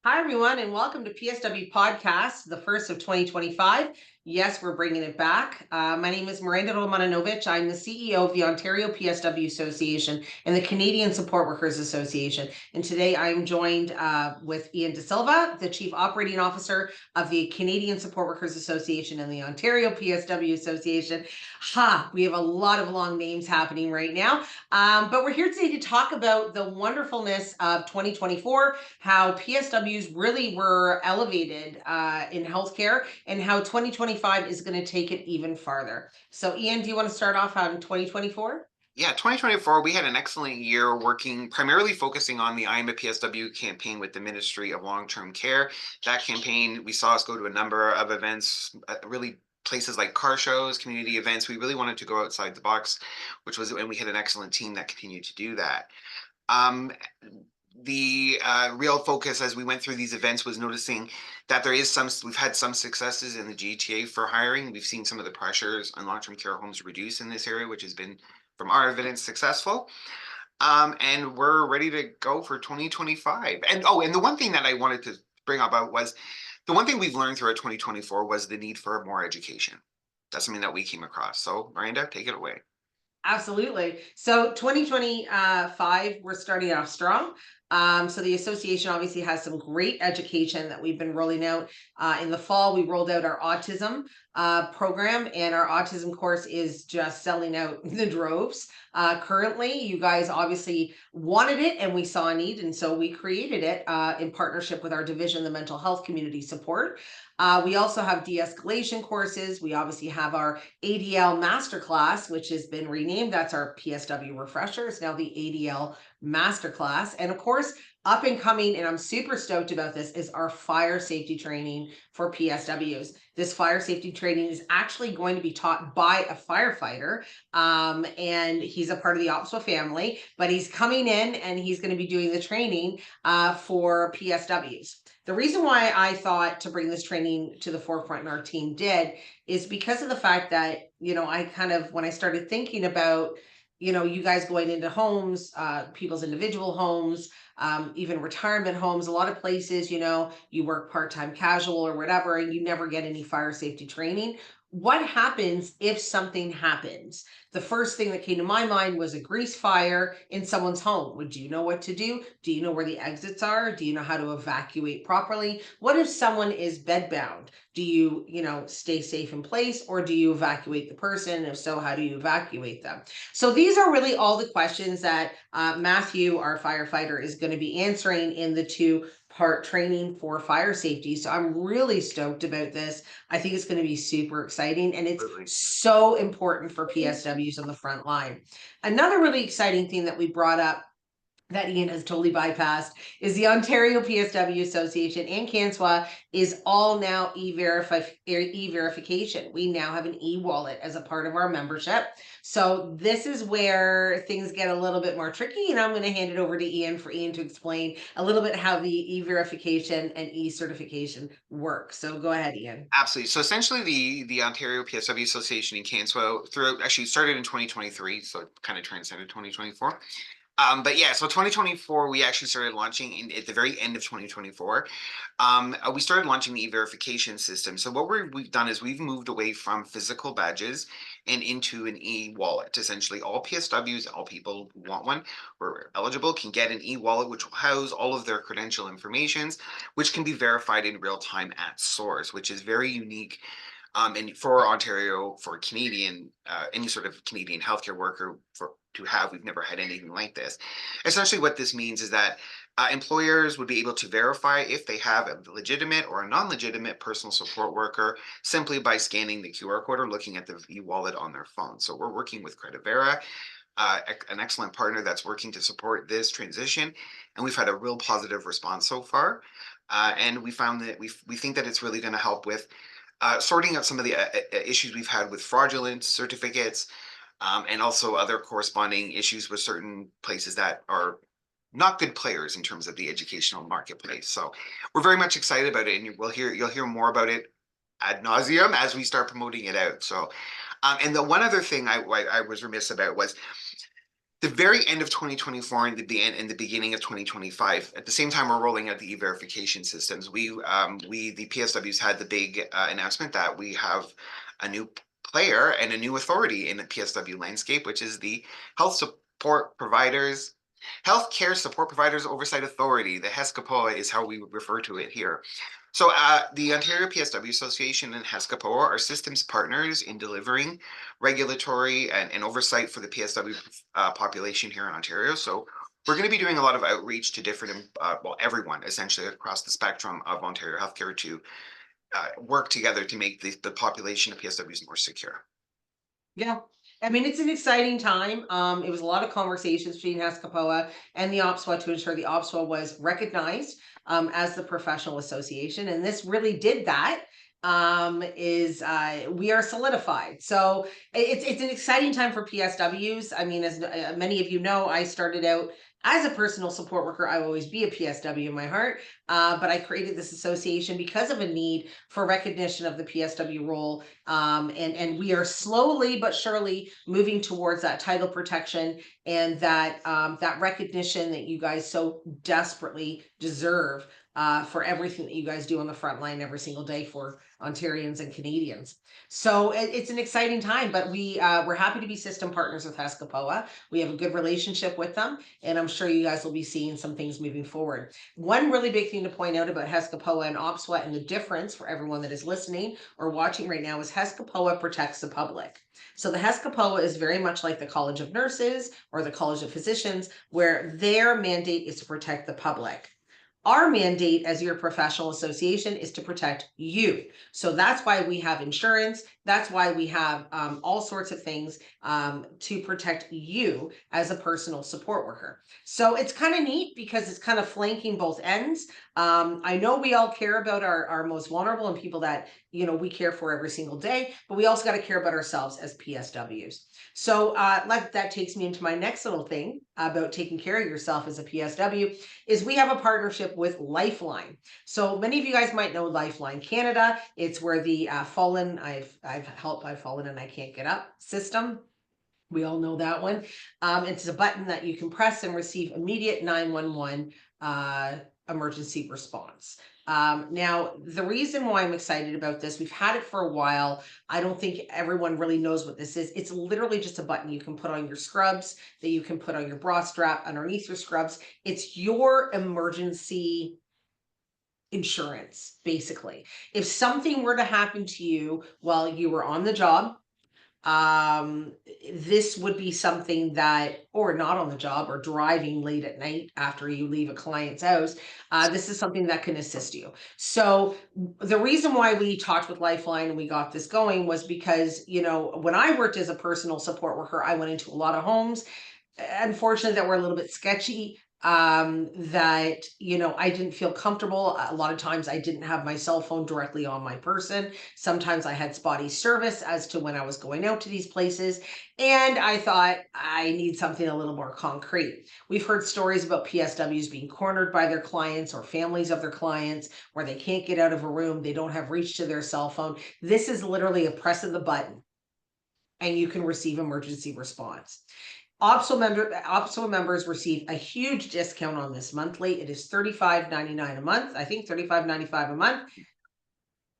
Hi, everyone, and welcome to PSW Podcast, the first of 2025. Yes, we're bringing it back. My name is Miranda Romanowicz. I'm the CEO of the Ontario PSW Association and the Canadian Support Workers Association. And today I'm joined with Ian DaSilva, the Chief Operating Officer of the Canadian Support Workers Association and the Ontario PSW Association. We have a lot of long names happening right now. But we're here today to talk about the wonderfulness of 2024, how PSWs really were elevated in healthcare, and how 2025 is going to take it even farther. So, Ian, do you want to start off on 2024? Yeah, 2024, we had an excellent year working primarily focusing on the I'm a PSW campaign with the Ministry of Long-Term Care. That campaign, we saw us go to a number of events, really places like car shows, community events. We really wanted to go outside the box, and we had an excellent team that continued to do that. The real focus as we went through these events was noticing that we've had some successes in the GTA for hiring. We've seen some of the pressures on long-term care homes reduce in this area, which has been, from our evidence, successful. And we're ready to go for 2025. And the one thing that I wanted to bring up was the one thing we've learned throughout 2024 was the need for more education. That's something that we came across. So, Miranda, take it away. Absolutely. So 2025, we're starting off strong. So the association obviously has some great education that we've been rolling out. In the fall, we rolled out our autism program, and our autism course is just selling out the droves. Currently, you guys obviously wanted it, and we saw a need, and so we created it in partnership with our division, the Mental Health Community Support. We also have de-escalation courses. We obviously have our ADL Masterclass, which has been renamed. That's our PSW refresher. It's now the ADL Masterclass. And of course, up and coming, and I'm super stoked about this, is our fire safety training for PSWs. This fire safety training is actually going to be taught by a firefighter, and he's a part of the OPSWA family, but he's coming in and he's going to be doing the training for PSWs. The reason why I thought to bring this training to the forefront, and our team did, is because of the fact that, when I started thinking about, you guys going into homes, people's individual homes, even retirement homes, a lot of places, you work part-time casual or whatever, and you never get any fire safety training. What happens if something happens? The first thing that came to my mind was a grease fire in someone's home. Would you know what to do? Do you know where the exits are? Do you know how to evacuate properly? What if someone is bedbound? Do you, stay safe in place, or do you evacuate the person? And if so, how do you evacuate them? So these are really all the questions that Matthew, our firefighter, is going to be answering in the two-part training for fire safety. So I'm really stoked about this. I think it's going to be super exciting, and it's so important for PSWs on the front line. Another really exciting thing that we brought up that Ian has totally bypassed is the Ontario PSW Association and CANSWA is all now e-verification. We now have an e-wallet as a part of our membership. So this is where things get a little bit more tricky, and I'm going to hand it over to Ian for Ian to explain a little bit how the e-verification and e-certification work. So go ahead, Ian. Absolutely. So essentially the Ontario PSW Association in CANSWA actually started in 2023, so it kind of transcended 2024. But yeah, so 2024, we actually started launching at the very end of 2024. We started launching the e-verification system. So what we've done is we've moved away from physical badges and into an e-wallet. Essentially, all PSWs, all people who want one or are eligible, can get an e-wallet, which will house all of their credential informations, which can be verified in real time at source, which is very unique. And for Ontario, for Canadian, any sort of Canadian healthcare worker we've never had anything like this. Essentially what this means is that employers would be able to verify if they have a legitimate or a non-legitimate personal support worker simply by scanning the QR code or looking at the e-wallet on their phone. So we're working with Credivera, an excellent partner that's working to support this transition. And we've had a real positive response so far. And we found that we think that it's really going to help with sorting out some of the issues we've had with fraudulent certificates, and also other corresponding issues with certain places that are not good players in terms of the educational marketplace. So we're very much excited about it, and you'll hear more about it ad nauseum as we start promoting it out. So, and the one other thing I was remiss about was the very end of 2024 and the beginning of 2025. At the same time, we're rolling out the e-verification systems. The PSWs had the big announcement that we have a new player and a new authority in the PSW landscape, which is the Healthcare Support Providers Oversight Authority. The HESCAPOA is how we refer to it here. So the Ontario PSW Association and HESCAPOA are systems partners in delivering regulatory and oversight for the PSW population here in Ontario. So we're going to be doing a lot of outreach to different, everyone essentially across the spectrum of Ontario healthcare to work together to make the population of PSWs more secure. Yeah. I mean, it's an exciting time. It was a lot of conversations between HESCAPOA and the OPSWA to ensure the OPSWA was recognized as the professional association. And this really did that. We are solidified. So it's an exciting time for PSWs. I mean, as many of you know, I started out as a personal support worker. I will always be a PSW in my heart, but I created this association because of a need for recognition of the PSW role. And we are slowly but surely moving towards that title protection and that recognition that you guys so desperately deserve for everything that you guys do on the front line every single day for Ontarians and Canadians. So it's an exciting time, but we're happy to be system partners with HESCAPOA. We have a good relationship with them, and I'm sure you guys will be seeing some things moving forward. One really big thing to point out about HESCAPOA and OPSWA and the difference for everyone that is listening or watching right now is HESCAPOA protects the public. So the HESCAPOA is very much like the College of Nurses or the College of Physicians, where their mandate is to protect the public. Our mandate as your professional association is to protect you. So that's why we have insurance. That's why we have all sorts of things to protect you as a personal support worker. So it's kind of neat because it's kind of flanking both ends. I know we all care about our most vulnerable and people that, we care for every single day, but we also got to care about ourselves as PSWs. So that takes me into my next little thing about taking care of yourself as a PSW is we have a partnership with Lifeline. So many of you guys might know Lifeline Canada. It's where the fallen, I've fallen and I can't get up system. We all know that one. It's a button that you can press and receive immediate 911 emergency response. Now, the reason why I'm excited about this, we've had it for a while. I don't think everyone really knows what this is. It's literally just a button you can put on your scrubs, that you can put on your bra strap underneath your scrubs. It's your emergency insurance, basically. If something were to happen to you while you were on the job, this would be something that, or not on the job, or driving late at night after you leave a client's house, this is something that can assist you. So the reason why we talked with Lifeline and we got this going was because, when I worked as a personal support worker, I went into a lot of homes, unfortunately, that were a little bit sketchy, that I didn't feel comfortable. A lot of times I didn't have my cell phone directly on my person. Sometimes I had spotty service as to when I was going out to these places, and I thought I need something a little more concrete. We've heard stories about PSWs being cornered by their clients or families of their clients where they can't get out of a room, they don't have reach to their cell phone. This is literally a press of the button and you can receive emergency response. OPSWA members receive a huge discount on this monthly. It is $35.99 a month. I think $35.95 a month.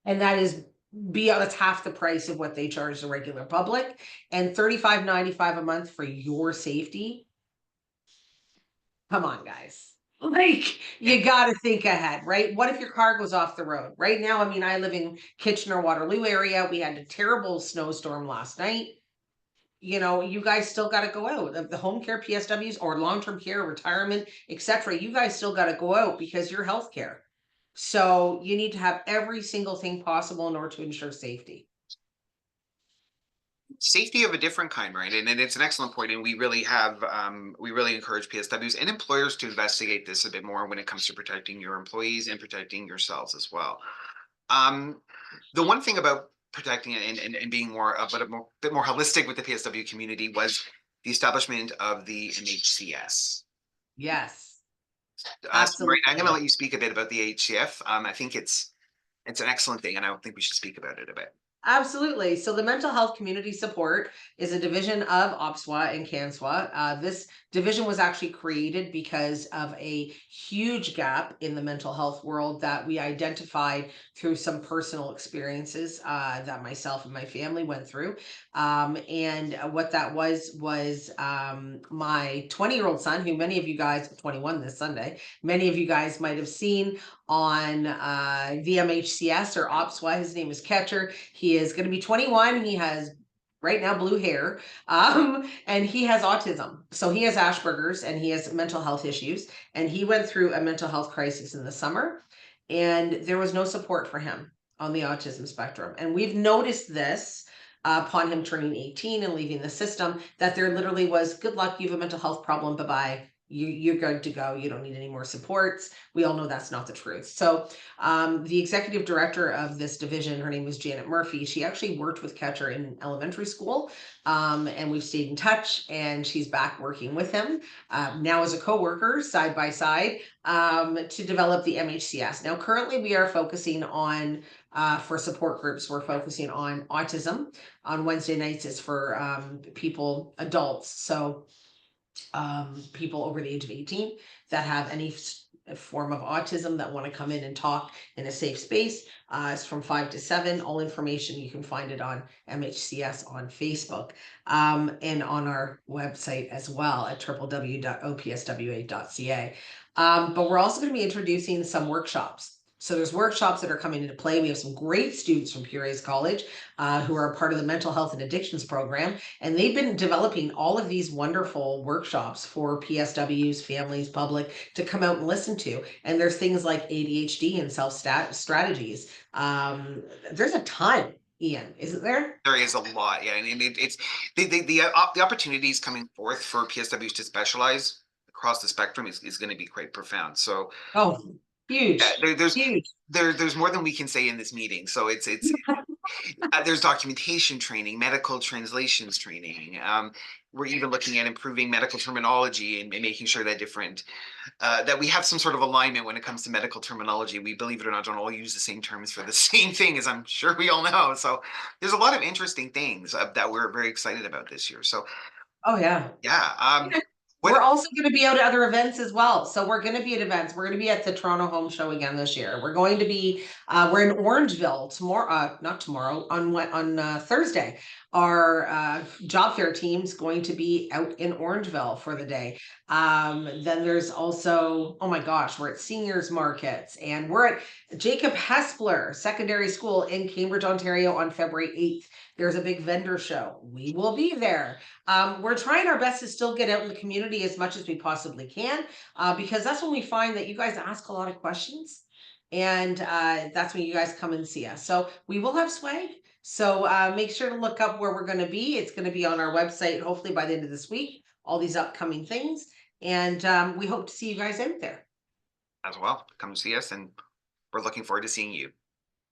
And that's half the price of what they charge the regular public. And $35.95 a month for your safety. Come on, guys. Like, you got to think ahead, right? What if your car goes off the road? Right now, I mean, I live in Kitchener-Waterloo area. We had a terrible snowstorm last night. You guys still got to go out. The home care PSWs or long-term care, retirement, etc. You guys still got to go out because you're healthcare. So you need to have every single thing possible in order to ensure safety. Safety of a different kind, right? And it's an excellent point. And we really encourage PSWs and employers to investigate this a bit more when it comes to protecting your employees and protecting yourselves as well. The one thing about protecting it and being a bit more holistic with the PSW community was the establishment of the MHCS. Yes, Absolutely. absolutely. I'm going to let you speak a bit about the HCF. I think it's an excellent thing, and I don't think we should speak about it a bit. Absolutely. So the mental health community support is a division of OPSWA and CANSWA. This division was actually created because of a huge gap in the mental health world that we identified through some personal experiences that myself and my family went through. And what that was my 20-year-old son, who many of you guys, 21 this Sunday, many of you guys might have seen on VMHCS or OPSWA. His name is Catcher. He is going to be 21. He has right now blue hair, and he has autism. So he has Asperger's and he has mental health issues. And he went through a mental health crisis in the summer, and there was no support for him on the autism spectrum. And we've noticed this upon him turning 18 and leaving the system, that there literally was, good luck, you have a mental health problem, bye-bye. You're good to go. You don't need any more supports. We all know that's not the truth. So the executive director of this division, her name was Janet Murphy. She actually worked with Catcher in elementary school, and we've stayed in touch, and she's back working with him now as a co-worker side by side to develop the MHCS. Now, currently we are focusing on for support groups, we're focusing on autism. On Wednesday nights is for people, adults. So people over the age of 18 that have any form of autism that want to come in and talk in a safe space. It's from 5 to 7. All information, you can find it on MHCS on Facebook and on our website as well at www.opswa.ca. But we're also going to be introducing some workshops. So there's workshops that are coming into play. We have some great students from Peoria College who are part of the mental health and addictions program. And they've been developing all of these wonderful workshops for PSWs, families, public to come out and listen to. And there's things like ADHD and strategies. There's a ton, Ian, isn't there? There is a lot, yeah, and it's the opportunities coming forth for PSWs to specialize across the spectrum is going to be quite profound. So Oh, huge, huge. there's more than we can say in this meeting. So it's there's documentation training, medical translations training. We're even looking at improving medical terminology and making sure that that we have some sort of alignment when it comes to medical terminology. We, believe it or not, don't all use the same terms for the same thing, as I'm sure we all know. So there's a lot of interesting things that we're very excited about this year. So Oh, yeah. yeah. We're also going to be out at other events as well. So we're going to be at events. We're going to be at the Toronto Home Show again this year. We're going to be, we're in Orangeville tomorrow, not tomorrow, on Thursday. Our job fair team's going to be out in Orangeville for the day. Then there's also, oh my gosh, we're at seniors markets, and we're at Jacob Hespler Secondary School in Cambridge, Ontario on February 8th. There's a big vendor show. We will be there. We're trying our best to still get out in the community as much as we possibly can, because that's when we find that you guys ask a lot of questions, and that's when you guys come and see us. So we will have swag. So make sure to look up where we're going to be. It's going to be on our website, hopefully by the end of this week, all these upcoming things. And we hope to see you guys out there. As well, come see us, and we're looking forward to seeing you.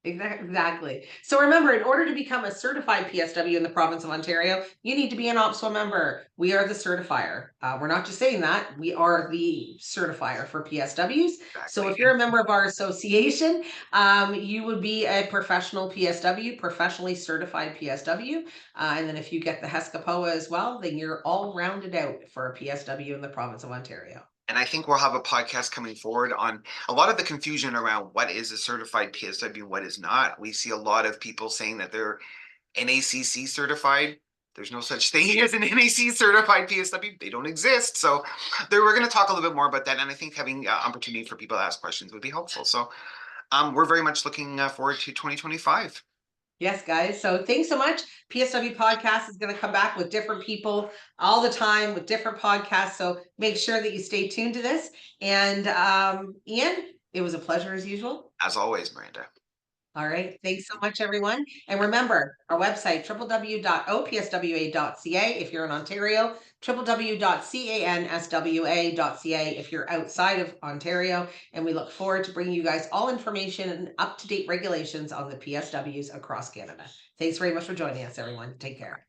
Exactly. So remember, in order to become a certified PSW in the province of Ontario, you need to be an OPSWA member. We are the certifier. We're not just saying that, we are the certifier for PSWs. Exactly. So if you're a member of our association, you would be a professional PSW, professionally certified PSW. And then if you get the HESCA-POA as well, then you're all rounded out for a PSW in the province of Ontario. And I think we'll have a podcast coming forward on a lot of the confusion around what is a certified PSW and what is not. We see a lot of people saying that they're NACC certified. There's no such thing as an NAC certified PSW. They don't exist. So we're going to talk a little bit more about that. And I think having opportunity for people to ask questions would be helpful. So we're very much looking forward to 2025. Yes, guys. So thanks so much. PSW Podcast is going to come back with different people all the time with different podcasts. So make sure that you stay tuned to this. And Ian, it was a pleasure as usual. As always, Miranda. All right. Thanks so much, everyone. And remember, our website, www.opswa.ca if you're in Ontario, www.canswa.ca if you're outside of Ontario. And we look forward to bringing you guys all information and up-to-date regulations on the PSWs across Canada. Thanks very much for joining us, everyone. Take care.